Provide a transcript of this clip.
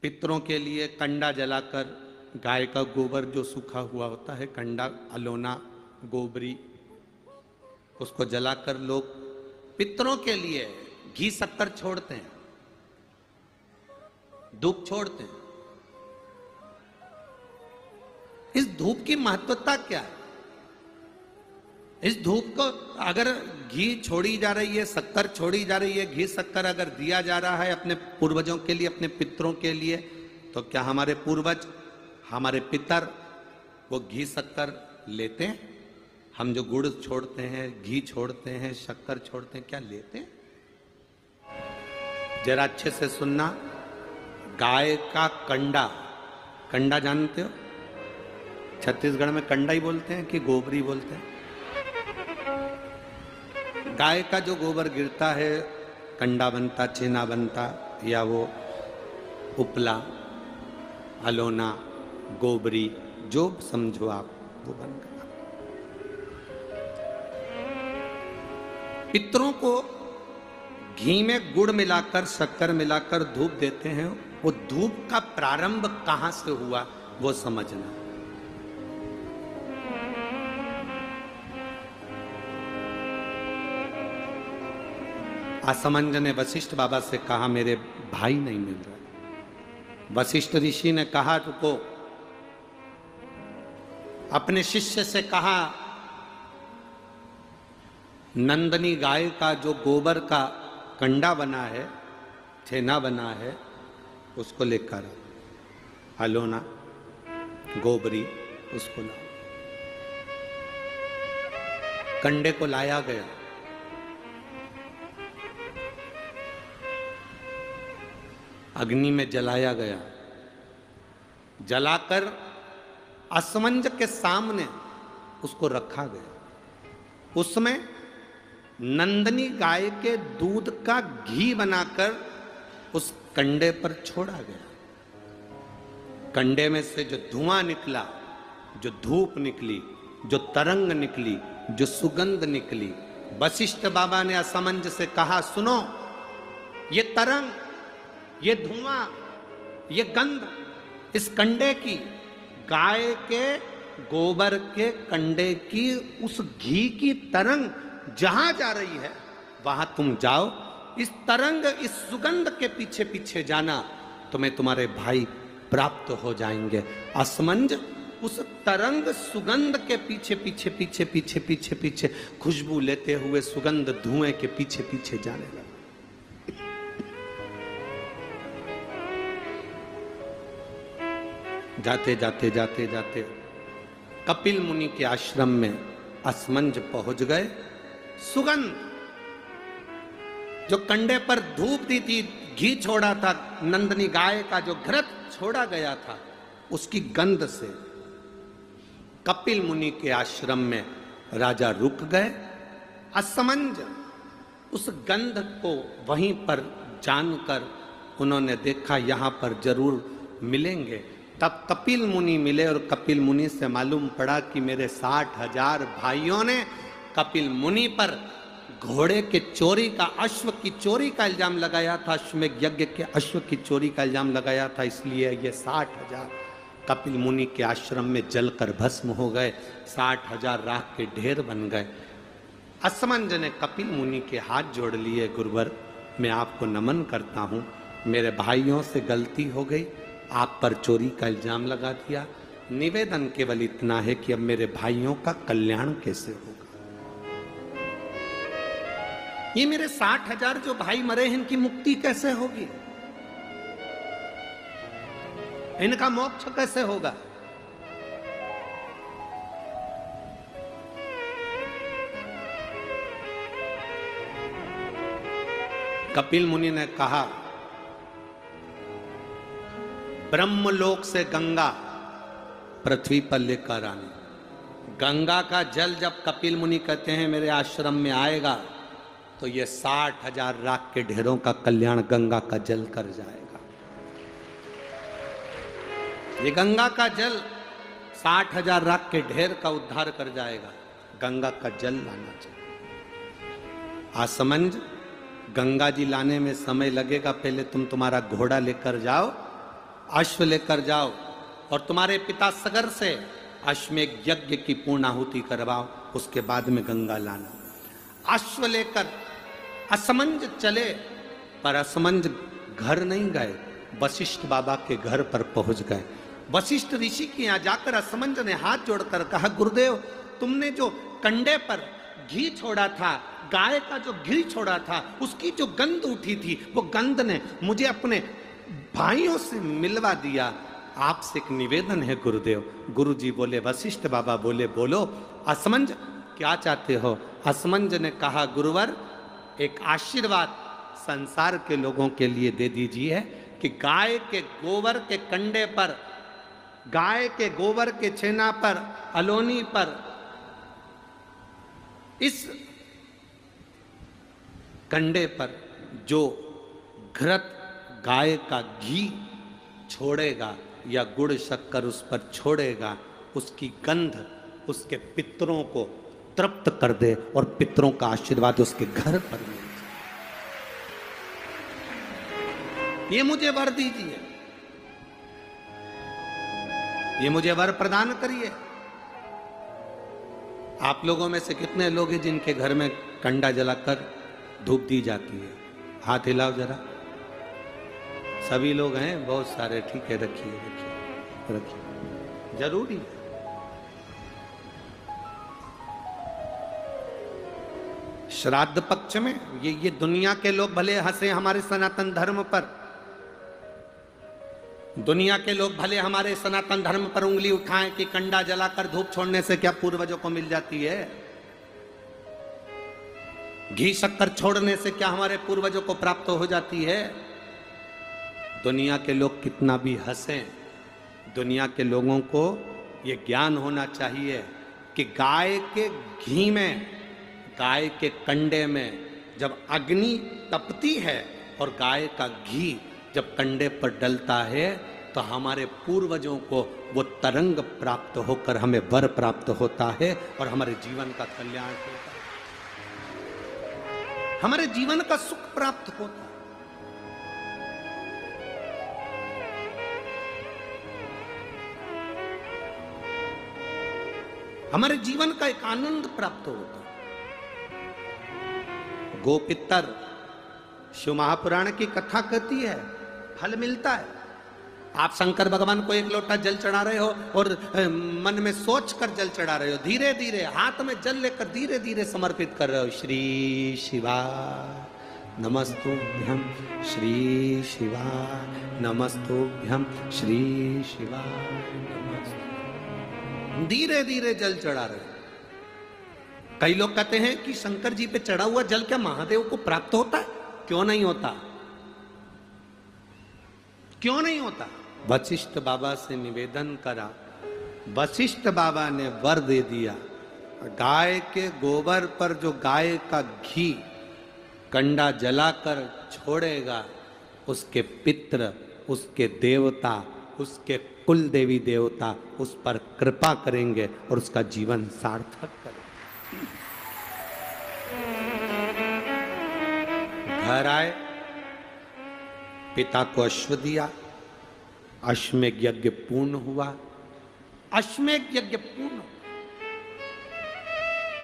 पितरों के लिए कंडा जलाकर, गाय का गोबर जो सूखा हुआ होता है, कंडा, अलोना, गोबरी, उसको जलाकर लोग पितरों के लिए घी शक्कर छोड़ते हैं, धूप छोड़ते हैं। इस धूप की महत्वता क्या है? इस धूप को अगर घी छोड़ी जा रही है, शक्कर छोड़ी जा रही है, घी शक्कर अगर दिया जा रहा है अपने पूर्वजों के लिए, अपने पितरों के लिए, तो क्या हमारे पूर्वज, हमारे पितर वो घी शक्कर लेते हैं? हम जो गुड़ छोड़ते हैं, घी छोड़ते हैं, शक्कर छोड़ते हैं, क्या लेते हैं? जरा अच्छे से सुनना। गाय का कंडा, कंडा जानते हो? छत्तीसगढ़ में कंडा ही बोलते हैं कि गोबरी बोलते हैं? गाय का जो गोबर गिरता है, कंडा बनता, छेना बनता, या वो उपला, अलोना, गोबरी, जो समझो आप, वो बन गया। पितरों को घी में गुड़ मिलाकर, शक्कर मिलाकर धूप देते हैं। वो धूप का प्रारंभ कहां से हुआ वो समझना। असमंज ने वशिष्ठ बाबा से कहा, मेरे भाई नहीं मिल रहा। वशिष्ठ ऋषि ने कहा, रुको, अपने शिष्य से कहा, नंदनी गाय का जो गोबर का कंडा बना है, छेना बना है, उसको लेकर अलोना, गोबरी, उसको लाओ। कंडे को लाया गया। अग्नि में जलाया गया। जलाकर असमंज के सामने उसको रखा गया। उसमें नंदनी गाय के दूध का घी बनाकर उस कंडे पर छोड़ा गया। कंडे में से जो धुआं निकला, जो धूप निकली, जो तरंग निकली, जो सुगंध निकली, वशिष्ठ बाबा ने असमंज से कहा, सुनो, ये तरंग, ये धुआं, ये गंध इस कंडे की, गाय के गोबर के कंडे की, उस घी की तरंग जहां जा रही है वहां तुम जाओ। इस तरंग, इस सुगंध के पीछे पीछे जाना, तुम्हें तुम्हारे भाई प्राप्त हो जाएंगे। असमंज उस तरंग सुगंध के पीछे पीछे पीछे पीछे पीछे पीछे खुशबू लेते हुए सुगंध धुएं के पीछे पीछे जाने लगा। जाते जाते जाते जाते कपिल मुनि के आश्रम में असमंज पहुंच गए। सुगंध, जो कंडे पर धूप दी थी, घी छोड़ा था, नंदनी गाय का जो घृत छोड़ा गया था, उसकी गंध से कपिल मुनि के आश्रम में राजा रुक गए। असमंज उस गंध को वहीं पर जानकर उन्होंने देखा, यहां पर जरूर मिलेंगे। तब कपिल मुनि मिले और कपिल मुनि से मालूम पड़ा कि मेरे 60,000 भाइयों ने कपिल मुनि पर घोड़े के चोरी का, अश्व की चोरी का इल्जाम लगाया था, अश्वमेध यज्ञ के अश्व की चोरी का इल्जाम लगाया था। इसलिए ये 60,000 कपिल मुनि के आश्रम में जलकर भस्म हो गए। 60,000 राख के ढेर बन गए। असमंज ने कपिल मुनि के हाथ जोड़ लिए, गुरुवर, मैं आपको नमन करता हूं, मेरे भाइयों से गलती हो गई, आप पर चोरी का इल्जाम लगा दिया। निवेदन केवल इतना है कि अब मेरे भाइयों का कल्याण कैसे होगा। ये मेरे 60,000 जो भाई मरे हैं, इनकी मुक्ति कैसे होगी, इनका मोक्ष कैसे होगा। कपिल मुनि ने कहा, ब्रह्मलोक से गंगा पृथ्वी पर लेकर आने। गंगा का जल जब कपिल मुनि कहते हैं मेरे आश्रम में आएगा, तो ये 60,000 राख के ढेरों का कल्याण गंगा का जल कर जाएगा। ये गंगा का जल 60,000 राख के ढेर का उद्धार कर जाएगा। गंगा का जल लाना चाहिए। आसमंज, गंगा जी लाने में समय लगेगा, पहले तुम तुम्हारा घोड़ा लेकर जाओ अश्व लेकर जाओ और तुम्हारे पिता सगर से अश्वमेध यज्ञ की पूर्णाहुति करवाओ, उसके बाद में गंगा लाना। अश्व लेकर असमंज चले, पर असमंज घर नहीं गए, वशिष्ठ बाबा के घर पर पहुंच गए। वशिष्ठ ऋषि के यहां जाकर असमंज ने हाथ जोड़कर कहा, गुरुदेव तुमने जो कंडे पर घी छोड़ा था, गाय का जो घी छोड़ा था, उसकी जो गंध उठी थी, वो गंध ने मुझे अपने भाइयों से मिलवा दिया। आपसे एक निवेदन है गुरुदेव। गुरुजी बोले, वशिष्ठ बाबा बोले, बोलो असमंज क्या चाहते हो? असमंज ने कहा, गुरुवर एक आशीर्वाद संसार के लोगों के लिए दे दीजिए कि गाय के गोबर के कंडे पर, गाय के गोबर के छेना पर, अलोनी पर, इस कंडे पर जो घृत गाय का घी छोड़ेगा या गुड़ शक्कर उस पर छोड़ेगा, उसकी गंध उसके पितरों को तृप्त कर दे और पितरों का आशीर्वाद उसके घर पर मिले। ये मुझे वर दीजिए, ये मुझे वर प्रदान करिए। आप लोगों में से कितने लोग हैं जिनके घर में कंडा जलाकर धूप दी जाती है? हाथ हिलाओ जरा। सभी लोग हैं, बहुत सारे। ठीक है, रखिए रखिए रखिए, जरूरी है। श्राद्ध पक्ष में ये दुनिया के लोग भले हंसे हमारे सनातन धर्म पर, दुनिया के लोग भले हमारे सनातन धर्म पर उंगली उठाएं कि कंडा जलाकर धूप छोड़ने से क्या पूर्वजों को मिल जाती है, घी शक्कर छोड़ने से क्या हमारे पूर्वजों को प्राप्त हो जाती है। दुनिया के लोग कितना भी हंसें, दुनिया के लोगों को यह ज्ञान होना चाहिए कि गाय के घी में, गाय के कंडे में जब अग्नि तपती है और गाय का घी जब कंडे पर डलता है, तो हमारे पूर्वजों को वो तरंग प्राप्त होकर हमें वर प्राप्त होता है और हमारे जीवन का कल्याण होता है, हमारे जीवन का सुख प्राप्त होता है। हमारे जीवन का एक आनंद प्राप्त होता है। गोपितर शिव महापुराण की कथा कहती है, फल मिलता है। आप शंकर भगवान को एक लोटा जल चढ़ा रहे हो और मन में सोच कर जल चढ़ा रहे हो, धीरे धीरे हाथ में जल लेकर धीरे धीरे समर्पित कर रहे हो। श्री शिवाय नमस्तुभ्यं, श्री शिवाय नमस्तुभ्यं, श्री शिवाय नमस्तुभ्यं, धीरे धीरे जल चढ़ा रहे हो। कई लोग कहते हैं कि शंकर जी पे चढ़ा हुआ जल क्या महादेव को प्राप्त होता है? क्यों नहीं होता? क्यों नहीं होता? वशिष्ठ बाबा से निवेदन करा, वशिष्ठ बाबा ने वर दे दिया। गाय के गोबर पर जो गाय का घी कंडा जलाकर छोड़ेगा, उसके पितर, उसके देवता, उसके कुल देवी देवता उस पर कृपा करेंगे और उसका जीवन सार्थक करेंगे। घर आए, पिता को अश्व दिया, अश्वमेध यज्ञ पूर्ण हुआ। अश्वमेध यज्ञ पूर्ण